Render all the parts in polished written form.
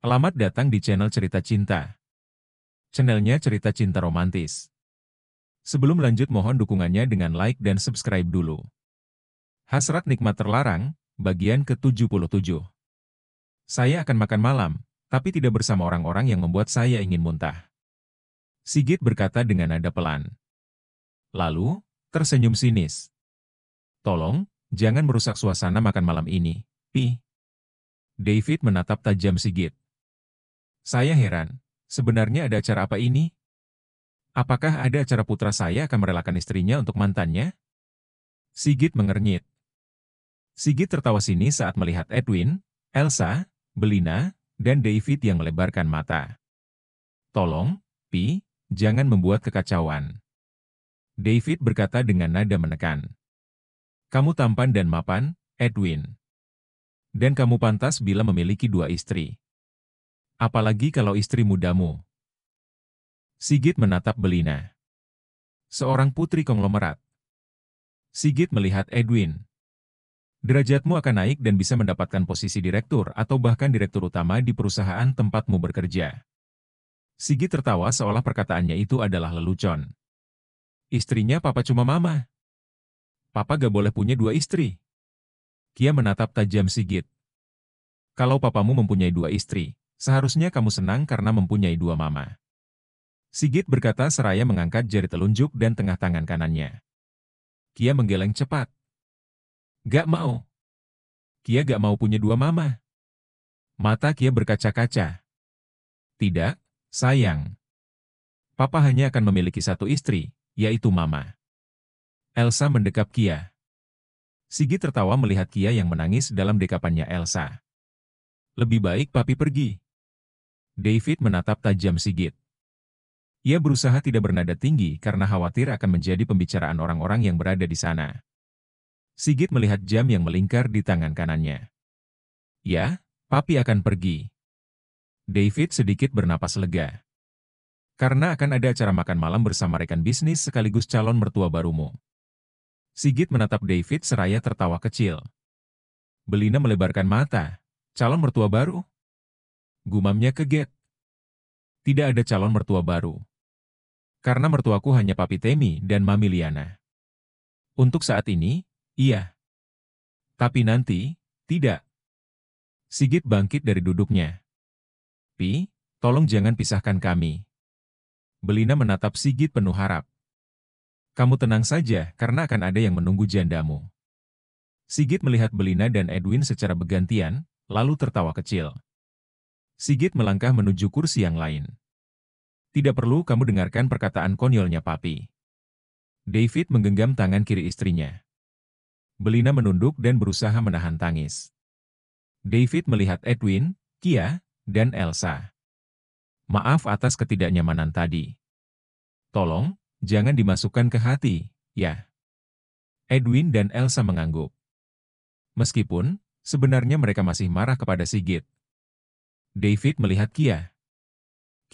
Selamat datang di channel Cerita Cinta. Channelnya cerita cinta romantis. Sebelum lanjut mohon dukungannya dengan like dan subscribe dulu. Hasrat nikmat terlarang, bagian ke-77. Saya akan makan malam, tapi tidak bersama orang-orang yang membuat saya ingin muntah. Sigit berkata dengan nada pelan. Lalu, tersenyum sinis. Tolong, jangan merusak suasana makan malam ini, Pi. David menatap tajam Sigit. Saya heran, sebenarnya ada acara apa ini? Apakah ada acara putra saya akan merelakan istrinya untuk mantannya? Sigit mengernyit. Sigit tertawa sinis saat melihat Edwin, Elsa, Belina, dan David yang melebarkan mata. Tolong, Pi, jangan membuat kekacauan. David berkata dengan nada menekan. Kamu tampan dan mapan, Edwin. Dan kamu pantas bila memiliki 2 istri. Apalagi kalau istri mudamu. Sigit menatap Belina. Seorang putri konglomerat. Sigit melihat Edwin. Derajatmu akan naik dan bisa mendapatkan posisi direktur atau bahkan direktur utama di perusahaan tempatmu bekerja. Sigit tertawa seolah perkataannya itu adalah lelucon. Istrinya papa cuma mama. Papa gak boleh punya 2 istri. Kia menatap tajam Sigit. Kalau papamu mempunyai 2 istri, seharusnya kamu senang karena mempunyai 2 mama. Sigit berkata seraya mengangkat jari telunjuk dan tengah tangan kanannya. Kia menggeleng cepat. Gak mau. Kia gak mau punya 2 mama. Mata Kia berkaca-kaca. Tidak, sayang. Papa hanya akan memiliki 1 istri, yaitu mama. Elsa mendekap Kia. Sigit tertawa melihat Kia yang menangis dalam dekapannya Elsa. Lebih baik papi pergi. David menatap tajam Sigit. Ia berusaha tidak bernada tinggi karena khawatir akan menjadi pembicaraan orang-orang yang berada di sana. Sigit melihat jam yang melingkar di tangan kanannya. Ya, papi akan pergi. David sedikit bernapas lega. Karena akan ada acara makan malam bersama rekan bisnis sekaligus calon mertua barumu. Sigit menatap David seraya tertawa kecil. Belina melebarkan mata. Calon mertua baru? Gumamnya keget. Tidak ada calon mertua baru. Karena mertuaku hanya Papi Temi dan Mami Liana. Untuk saat ini, iya. Tapi nanti, tidak. Sigit bangkit dari duduknya. Pi, tolong jangan pisahkan kami. Belina menatap Sigit penuh harap. Kamu tenang saja karena akan ada yang menunggu jandamu. Sigit melihat Belina dan Edwin secara bergantian, lalu tertawa kecil. Sigit melangkah menuju kursi yang lain. Tidak perlu kamu dengarkan perkataan konyolnya papi. David menggenggam tangan kiri istrinya. Belina menunduk dan berusaha menahan tangis. David melihat Edwin, Kia, dan Elsa. Maaf atas ketidaknyamanan tadi. Tolong, jangan dimasukkan ke hati, ya. Edwin dan Elsa mengangguk. Meskipun, sebenarnya mereka masih marah kepada Sigit. David melihat Kia.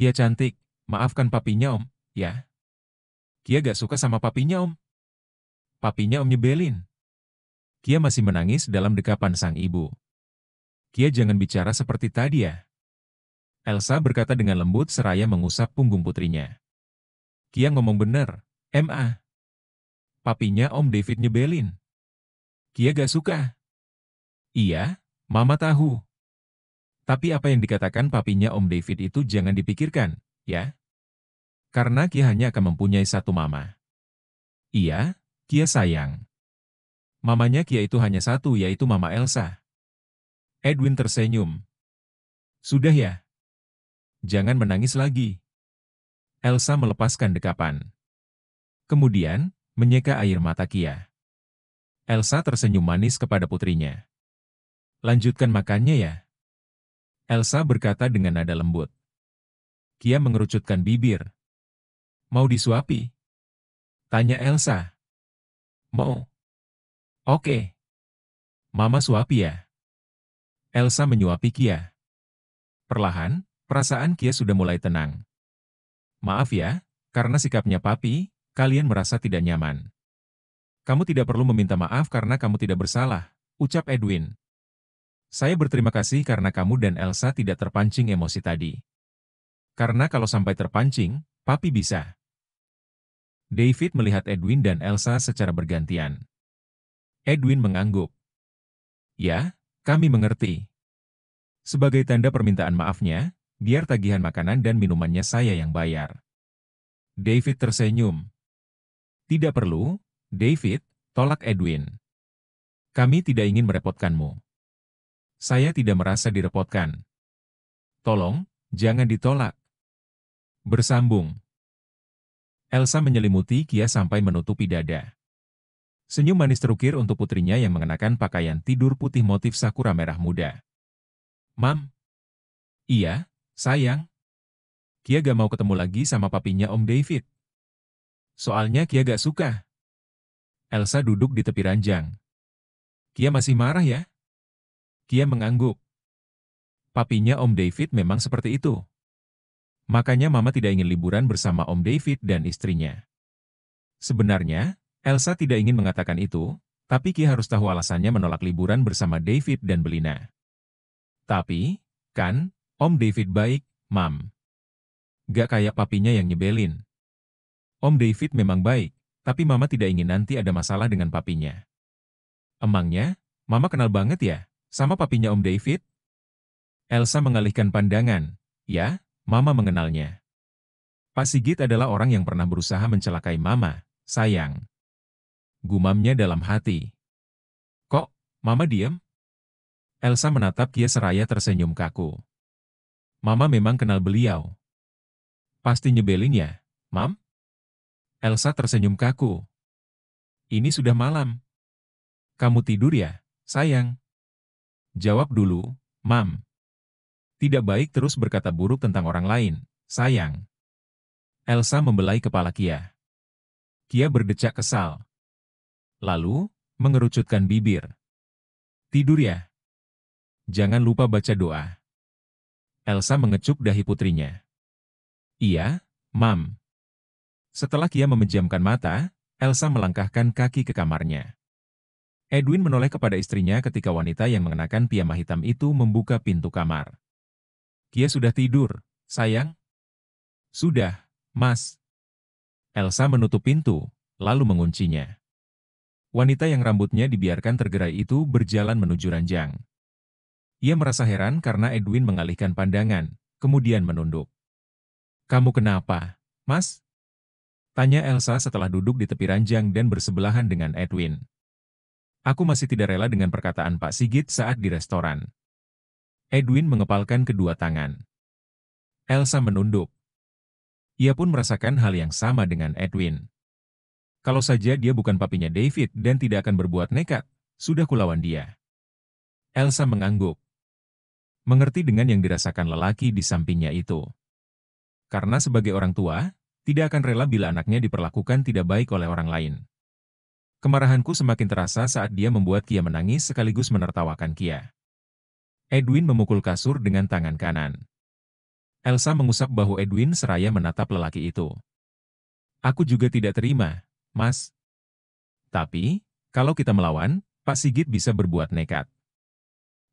Kia cantik, maafkan papinya om, ya. Kia gak suka sama papinya om. Papinya om nyebelin. Kia masih menangis dalam dekapan sang ibu. Kia jangan bicara seperti tadi ya. Elsa berkata dengan lembut seraya mengusap punggung putrinya. Kia ngomong bener, Ma. Papinya om David nyebelin. Kia gak suka. Iya, mama tahu. Tapi apa yang dikatakan papinya om David itu jangan dipikirkan, ya. Karena Kia hanya akan mempunyai 1 mama. Iya, Kia sayang. Mamanya Kia itu hanya 1 yaitu Mama Elsa. Edwin tersenyum. Sudah ya. Jangan menangis lagi. Elsa melepaskan dekapan. Kemudian, menyeka air mata Kia. Elsa tersenyum manis kepada putrinya. Lanjutkan makannya ya. Elsa berkata dengan nada lembut. Kia mengerucutkan bibir. Mau disuapi? Tanya Elsa. Mau. Oke. Mama suapi ya. Elsa menyuapi Kia. Perlahan, perasaan Kia sudah mulai tenang. Maaf ya, karena sikapnya papi, kalian merasa tidak nyaman. Kamu tidak perlu meminta maaf karena kamu tidak bersalah, ucap Edwin. Saya berterima kasih karena kamu dan Elsa tidak terpancing emosi tadi. Karena kalau sampai terpancing, Papi bisa. David melihat Edwin dan Elsa secara bergantian. Edwin mengangguk. Ya, kami mengerti. Sebagai tanda permintaan maafnya, biar tagihan makanan dan minumannya saya yang bayar. David tersenyum. Tidak perlu, David, tolak Edwin. Kami tidak ingin merepotkanmu. Saya tidak merasa direpotkan. Tolong, jangan ditolak. Bersambung. Elsa menyelimuti Kia sampai menutupi dada. Senyum manis terukir untuk putrinya yang mengenakan pakaian tidur putih motif sakura merah muda. Mam. Iya, sayang. Kia gak mau ketemu lagi sama papinya Om David. Soalnya Kia gak suka. Elsa duduk di tepi ranjang. Kia masih marah ya? Kia mengangguk. Papinya Om David memang seperti itu. Makanya Mama tidak ingin liburan bersama Om David dan istrinya. Sebenarnya, Elsa tidak ingin mengatakan itu, tapi Kia harus tahu alasannya menolak liburan bersama David dan Belina. Tapi, kan, Om David baik, Mam. Gak kayak papinya yang nyebelin. Om David memang baik, tapi Mama tidak ingin nanti ada masalah dengan papinya. Emangnya, Mama kenal banget ya, sama papinya Om David? Elsa mengalihkan pandangan. Ya, Mama mengenalnya. Pak Sigit adalah orang yang pernah berusaha mencelakai Mama, sayang. Gumamnya dalam hati. Kok, Mama diam? Elsa menatap Kia seraya tersenyum kaku. Mama memang kenal beliau. Pasti nyebelin ya, Mam? Elsa tersenyum kaku. Ini sudah malam. Kamu tidur ya, sayang? Jawab dulu, Mam. Tidak baik terus berkata buruk tentang orang lain, sayang. Elsa membelai kepala Kia. Kia berdecak kesal. Lalu, mengerucutkan bibir. Tidur ya? Jangan lupa baca doa. Elsa mengecup dahi putrinya. Iya, Mam. Setelah Kia memejamkan mata, Elsa melangkahkan kaki ke kamarnya. Edwin menoleh kepada istrinya ketika wanita yang mengenakan piyama hitam itu membuka pintu kamar. Kia sudah tidur, sayang? Sudah, Mas. Elsa menutup pintu, lalu menguncinya. Wanita yang rambutnya dibiarkan tergerai itu berjalan menuju ranjang. Ia merasa heran karena Edwin mengalihkan pandangan, kemudian menunduk. Kamu kenapa, Mas? Tanya Elsa setelah duduk di tepi ranjang dan bersebelahan dengan Edwin. Aku masih tidak rela dengan perkataan Pak Sigit saat di restoran. Edwin mengepalkan kedua tangan. Elsa menunduk. Ia pun merasakan hal yang sama dengan Edwin. Kalau saja dia bukan papinya David dan tidak akan berbuat nekat, sudah kulawan dia. Elsa mengangguk. Mengerti dengan yang dirasakan lelaki di sampingnya itu. Karena sebagai orang tua, tidak akan rela bila anaknya diperlakukan tidak baik oleh orang lain. Kemarahanku semakin terasa saat dia membuat Kia menangis sekaligus menertawakan Kia. Edwin memukul kasur dengan tangan kanan. Elsa mengusap bahu Edwin seraya menatap lelaki itu. Aku juga tidak terima, Mas. Tapi, kalau kita melawan, Pak Sigit bisa berbuat nekat.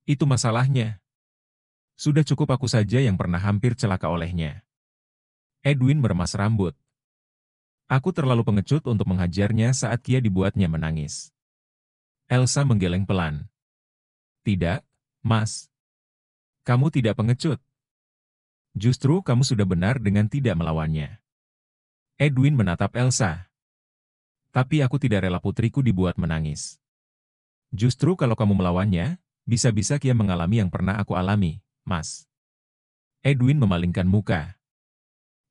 Itu masalahnya. Sudah cukup aku saja yang pernah hampir celaka olehnya. Edwin meremas rambut. Aku terlalu pengecut untuk menghajarnya saat Kia dibuatnya menangis. Elsa menggeleng pelan. Tidak, Mas. Kamu tidak pengecut. Justru kamu sudah benar dengan tidak melawannya. Edwin menatap Elsa. Tapi aku tidak rela putriku dibuat menangis. Justru kalau kamu melawannya, bisa-bisa Kia mengalami yang pernah aku alami, Mas. Edwin memalingkan muka.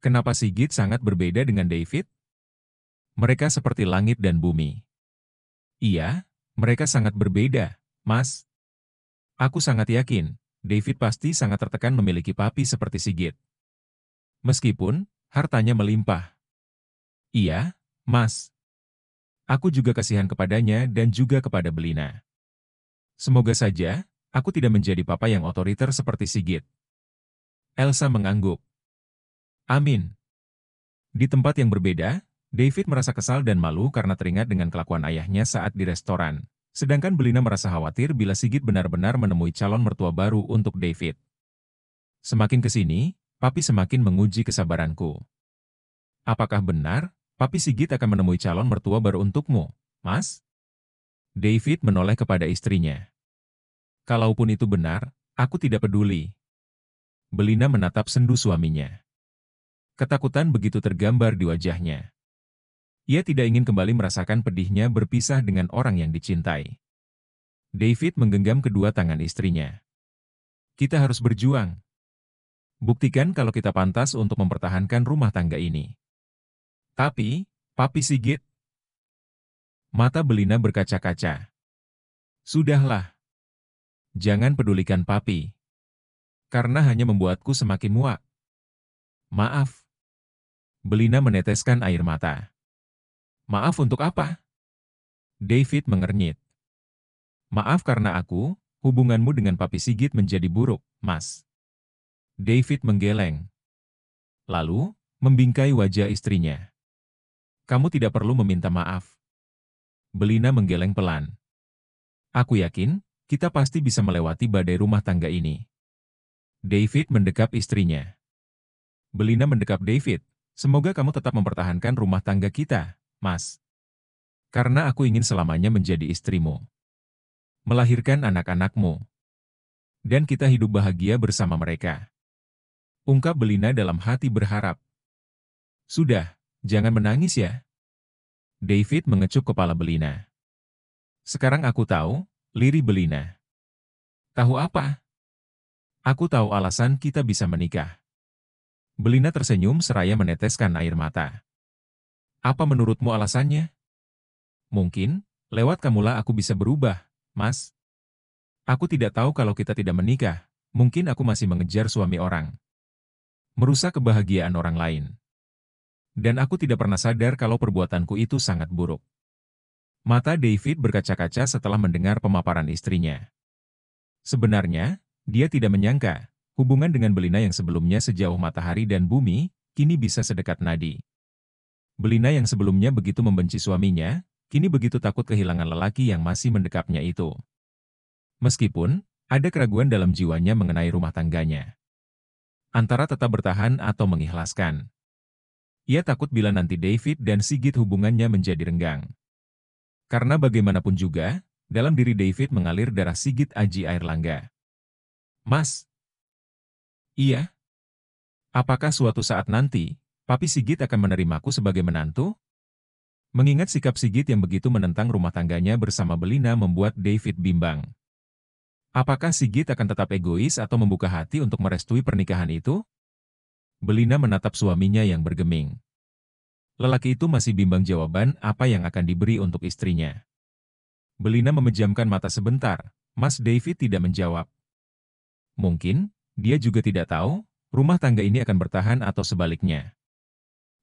Kenapa Sigit sangat berbeda dengan David? Mereka seperti langit dan bumi. Iya, mereka sangat berbeda, Mas. Aku sangat yakin, David pasti sangat tertekan memiliki papi seperti Sigit. Meskipun, hartanya melimpah. Iya, Mas. Aku juga kasihan kepadanya dan juga kepada Belina. Semoga saja, aku tidak menjadi papa yang otoriter seperti Sigit. Elsa mengangguk. Amin. Di tempat yang berbeda, David merasa kesal dan malu karena teringat dengan kelakuan ayahnya saat di restoran. Sedangkan Belina merasa khawatir bila Sigit benar-benar menemui calon mertua baru untuk David. Semakin ke sini, Papi semakin menguji kesabaranku. Apakah benar, Papi Sigit akan menemui calon mertua baru untukmu, Mas? David menoleh kepada istrinya. Kalaupun itu benar, aku tidak peduli. Belina menatap sendu suaminya. Ketakutan begitu tergambar di wajahnya. Ia tidak ingin kembali merasakan pedihnya berpisah dengan orang yang dicintai. David menggenggam kedua tangan istrinya. Kita harus berjuang. Buktikan kalau kita pantas untuk mempertahankan rumah tangga ini. Tapi, Papi Sigit. Mata Belina berkaca-kaca. Sudahlah. Jangan pedulikan Papi. Karena hanya membuatku semakin muak. Maaf. Belina meneteskan air mata. Maaf untuk apa? David mengernyit. Maaf karena hubunganmu dengan Papi Sigit menjadi buruk, Mas. David menggeleng. Lalu, membingkai wajah istrinya. Kamu tidak perlu meminta maaf. Belina menggeleng pelan. Aku yakin, kita pasti bisa melewati badai rumah tangga ini. David mendekap istrinya. Belina mendekap David. Semoga kamu tetap mempertahankan rumah tangga kita, Mas. Karena aku ingin selamanya menjadi istrimu. Melahirkan anak-anakmu. Dan kita hidup bahagia bersama mereka. Ungkap Belina dalam hati berharap. Sudah, jangan menangis ya. David mengecup kepala Belina. Sekarang aku tahu, lirih Belina. Tahu apa? Aku tahu alasan kita bisa menikah. Belina tersenyum seraya meneteskan air mata. Apa menurutmu alasannya? Mungkin, lewat kamulah aku bisa berubah, Mas. Aku tidak tahu kalau kita tidak menikah, mungkin aku masih mengejar suami orang. Merusak kebahagiaan orang lain. Dan aku tidak pernah sadar kalau perbuatanku itu sangat buruk. Mata David berkaca-kaca setelah mendengar pemaparan istrinya. Sebenarnya, dia tidak menyangka, hubungan dengan Belina yang sebelumnya sejauh matahari dan bumi, kini bisa sedekat nadi. Belina yang sebelumnya begitu membenci suaminya, kini begitu takut kehilangan lelaki yang masih mendekapnya itu. Meskipun, ada keraguan dalam jiwanya mengenai rumah tangganya. Antara tetap bertahan atau mengikhlaskan. Ia takut bila nanti David dan Sigit hubungannya menjadi renggang. Karena bagaimanapun juga, dalam diri David mengalir darah Sigit Aji Airlangga. Mas. Iya. Apakah suatu saat nanti, Papi Sigit akan menerimaku sebagai menantu? Mengingat sikap Sigit yang begitu menentang rumah tangganya bersama Belina membuat David bimbang. Apakah Sigit akan tetap egois atau membuka hati untuk merestui pernikahan itu? Belina menatap suaminya yang bergeming. Lelaki itu masih bimbang jawaban apa yang akan diberi untuk istrinya. Belina memejamkan mata sebentar, Mas David tidak menjawab. Mungkin, dia juga tidak tahu, rumah tangga ini akan bertahan atau sebaliknya.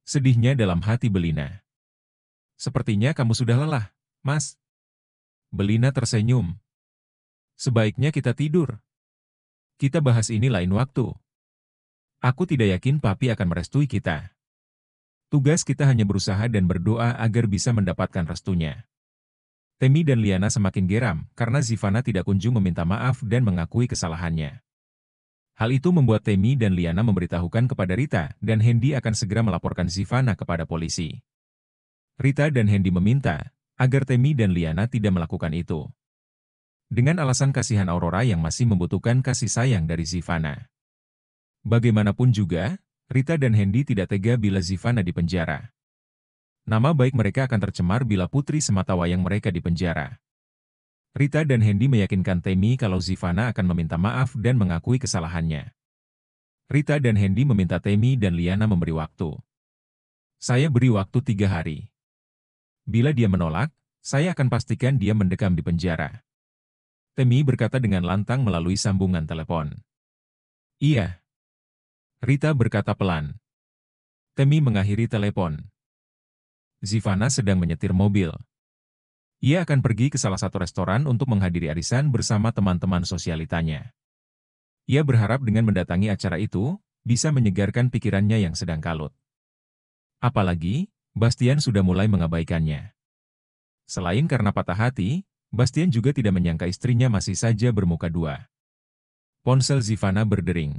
Sedihnya dalam hati Belina. Sepertinya kamu sudah lelah, Mas. Belina tersenyum. Sebaiknya kita tidur. Kita bahas ini lain waktu. Aku tidak yakin Papi akan merestui kita. Tugas kita hanya berusaha dan berdoa agar bisa mendapatkan restunya. Temi dan Liana semakin geram karena Zivana tidak kunjung meminta maaf dan mengakui kesalahannya. Hal itu membuat Temi dan Liana memberitahukan kepada Rita dan Hendy akan segera melaporkan Zivana kepada polisi. Rita dan Hendy meminta agar Temi dan Liana tidak melakukan itu. Dengan alasan kasihan Aurora yang masih membutuhkan kasih sayang dari Zivana. Bagaimanapun juga, Rita dan Hendy tidak tega bila Zivana dipenjara. Nama baik mereka akan tercemar bila putri sematawayang mereka dipenjara. Rita dan Hendy meyakinkan Temi kalau Zivana akan meminta maaf dan mengakui kesalahannya. Rita dan Hendy meminta Temi dan Liana memberi waktu. Saya beri waktu 3 hari. Bila dia menolak, saya akan pastikan dia mendekam di penjara. Temi berkata dengan lantang melalui sambungan telepon. Iya. Rita berkata pelan. Temi mengakhiri telepon. Zivana sedang menyetir mobil. Ia akan pergi ke salah satu restoran untuk menghadiri arisan bersama teman-teman sosialitanya. Ia berharap dengan mendatangi acara itu, bisa menyegarkan pikirannya yang sedang kalut. Apalagi, Bastian sudah mulai mengabaikannya. Selain karena patah hati, Bastian juga tidak menyangka istrinya masih saja bermuka dua. Ponsel Zivana berdering.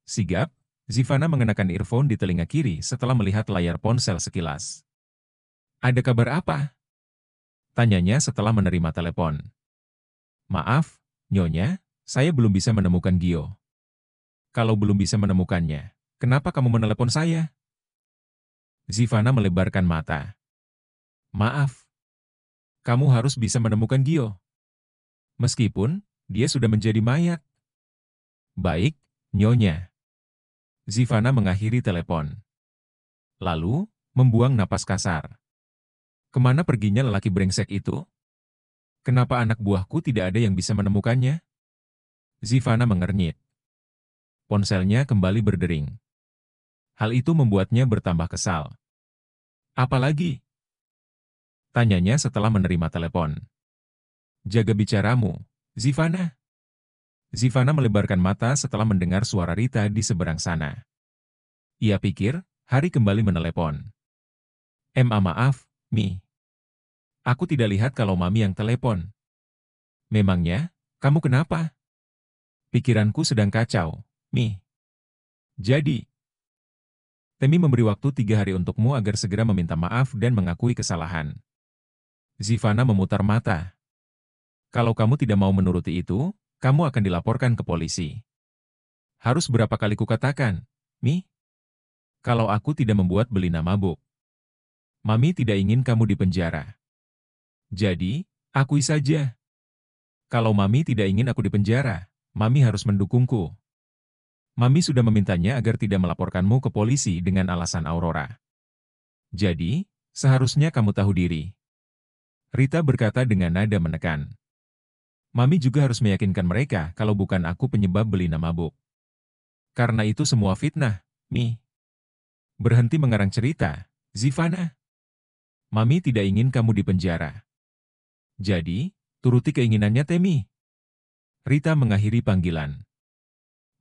Sigap, Zivana mengenakan earphone di telinga kiri setelah melihat layar ponsel sekilas. "Ada kabar apa?" tanyanya setelah menerima telepon. "Maaf, Nyonya, saya belum bisa menemukan Gio." "Kalau belum bisa menemukannya, kenapa kamu menelepon saya?" Zivana melebarkan mata. "Maaf, kamu harus bisa menemukan Gio. Meskipun, dia sudah menjadi mayat." "Baik, Nyonya." Zivana mengakhiri telepon. Lalu, membuang napas kasar. Kemana perginya lelaki brengsek itu? Kenapa anak buahku tidak ada yang bisa menemukannya? Zivana mengernyit. Ponselnya kembali berdering. Hal itu membuatnya bertambah kesal. "Apalagi?" tanyanya setelah menerima telepon. "Jaga bicaramu, Zivana." Zivana melebarkan mata setelah mendengar suara Rita di seberang sana. Ia pikir, Hari kembali menelepon. Maaf, Mi. Aku tidak lihat kalau Mami yang telepon." "Memangnya, kamu kenapa?" "Pikiranku sedang kacau, Mi. Jadi, Temi memberi waktu 3 hari untukmu agar segera meminta maaf dan mengakui kesalahan." Zivana memutar mata. "Kalau kamu tidak mau menuruti itu, kamu akan dilaporkan ke polisi." "Harus berapa kali kukatakan, Mi? Kalau aku tidak membuat Belina mabuk. Mami tidak ingin kamu di penjara. Jadi, akui saja. Kalau Mami tidak ingin aku di penjara, Mami harus mendukungku. Mami sudah memintanya agar tidak melaporkanmu ke polisi dengan alasan Aurora. Jadi, seharusnya kamu tahu diri." Rita berkata dengan nada menekan. "Mami juga harus meyakinkan mereka kalau bukan aku penyebab Belina mabuk. Karena itu semua fitnah, Mi." "Berhenti mengarang cerita, Zivana. Mami tidak ingin kamu di penjara. Jadi, turuti keinginannya Temi." Rita mengakhiri panggilan.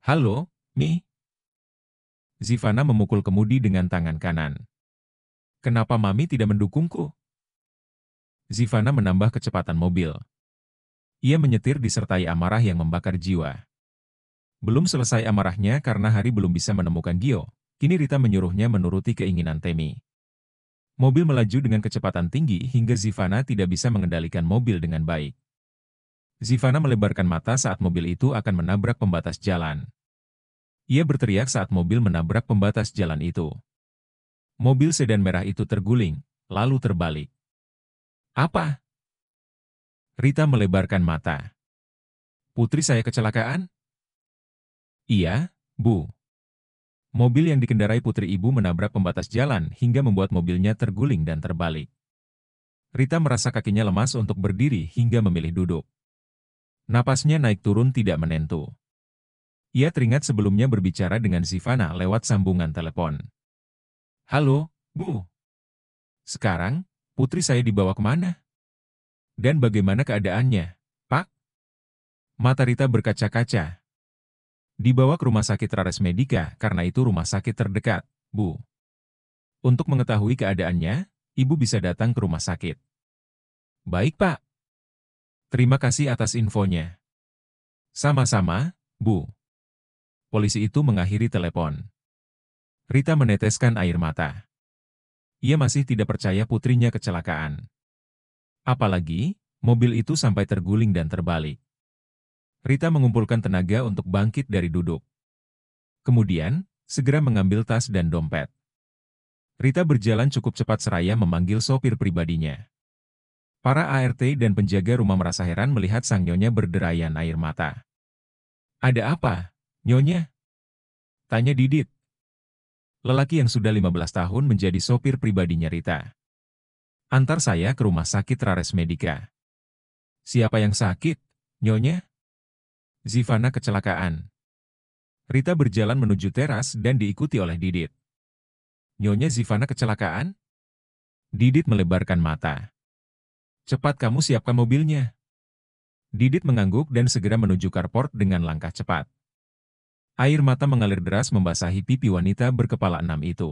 "Halo, Mi?" Zivana memukul kemudi dengan tangan kanan. "Kenapa Mami tidak mendukungku?" Zivana menambah kecepatan mobil. Ia menyetir disertai amarah yang membakar jiwa. Belum selesai amarahnya karena Hari belum bisa menemukan Gio, kini Rita menyuruhnya menuruti keinginan Temi. Mobil melaju dengan kecepatan tinggi hingga Zivana tidak bisa mengendalikan mobil dengan baik. Zivana melebarkan mata saat mobil itu akan menabrak pembatas jalan. Ia berteriak saat mobil menabrak pembatas jalan itu. Mobil sedan merah itu terguling, lalu terbalik. "Apa?" Rita melebarkan mata. "Putri saya kecelakaan?" "Iya, Bu." Mobil yang dikendarai putri ibu menabrak pembatas jalan hingga membuat mobilnya terguling dan terbalik. Rita merasa kakinya lemas untuk berdiri hingga memilih duduk. Napasnya naik turun tidak menentu. Ia teringat sebelumnya berbicara dengan Zivana lewat sambungan telepon. "Halo, Bu. Sekarang, putri saya dibawa kemana? Dan bagaimana keadaannya, Pak?" Mata Rita berkaca-kaca. "Dibawa ke rumah sakit Rares Medika karena itu rumah sakit terdekat, Bu. Untuk mengetahui keadaannya, Ibu bisa datang ke rumah sakit." "Baik, Pak. Terima kasih atas infonya." "Sama-sama, Bu." Polisi itu mengakhiri telepon. Rita meneteskan air mata. Ia masih tidak percaya putrinya kecelakaan. Apalagi, mobil itu sampai terguling dan terbalik. Rita mengumpulkan tenaga untuk bangkit dari duduk. Kemudian, segera mengambil tas dan dompet. Rita berjalan cukup cepat seraya memanggil sopir pribadinya. Para ART dan penjaga rumah merasa heran melihat sang nyonya berderayan air mata. "Ada apa, Nyonya?" tanya Didit. Lelaki yang sudah 15 tahun menjadi sopir pribadinya Rita. "Antar saya ke rumah sakit Rares Medika." "Siapa yang sakit, Nyonya?" "Zivana kecelakaan." Rita berjalan menuju teras dan diikuti oleh Didit. "Nyonya Zivana kecelakaan?" Didit melebarkan mata. "Cepat kamu siapkan mobilnya." Didit mengangguk dan segera menuju carport dengan langkah cepat. Air mata mengalir deras membasahi pipi wanita berkepala 6 itu.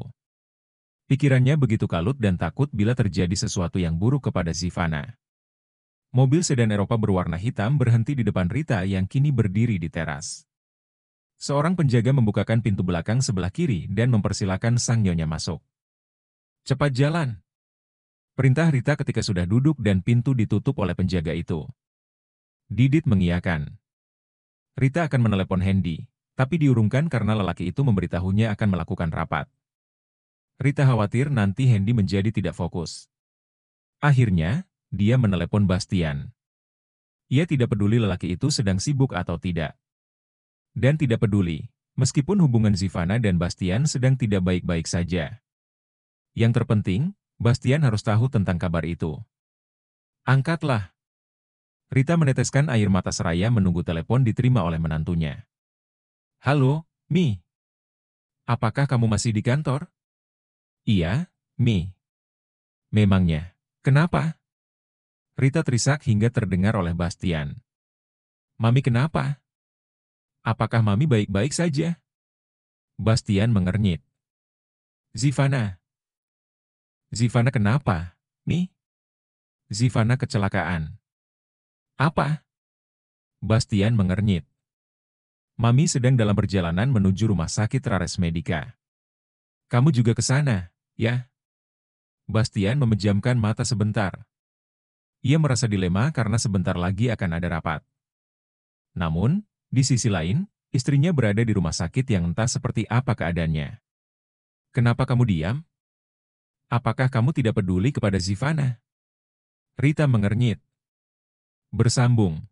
Pikirannya begitu kalut dan takut bila terjadi sesuatu yang buruk kepada Zivana. Mobil sedan Eropa berwarna hitam berhenti di depan Rita yang kini berdiri di teras. Seorang penjaga membukakan pintu belakang sebelah kiri dan mempersilakan sang nyonya masuk. "Cepat jalan," perintah Rita ketika sudah duduk dan pintu ditutup oleh penjaga itu. Didit mengiyakan. Rita akan menelepon Hendy, tapi diurungkan karena lelaki itu memberitahunya akan melakukan rapat. Rita khawatir nanti Hendy menjadi tidak fokus. Akhirnya, dia menelepon Bastian. Ia tidak peduli lelaki itu sedang sibuk atau tidak. Dan tidak peduli, meskipun hubungan Zivana dan Bastian sedang tidak baik-baik saja. Yang terpenting, Bastian harus tahu tentang kabar itu. "Angkatlah." Rita meneteskan air mata seraya menunggu telepon diterima oleh menantunya. "Halo, Mi. Apakah kamu masih di kantor?" "Iya, Mi." "Memangnya, kenapa?" Rita terisak hingga terdengar oleh Bastian. "Mami kenapa? Apakah Mami baik-baik saja?" Bastian mengernyit. "Zivana." "Zivana kenapa, Mi?" "Zivana kecelakaan." "Apa?" Bastian mengernyit. "Mami sedang dalam perjalanan menuju rumah sakit Rares Medica. Kamu juga ke sana, ya?" Bastian memejamkan mata sebentar. Ia merasa dilema karena sebentar lagi akan ada rapat. Namun, di sisi lain, istrinya berada di rumah sakit yang entah seperti apa keadaannya. "Kenapa kamu diam? Apakah kamu tidak peduli kepada Zivana?" Rita mengernyit. Bersambung.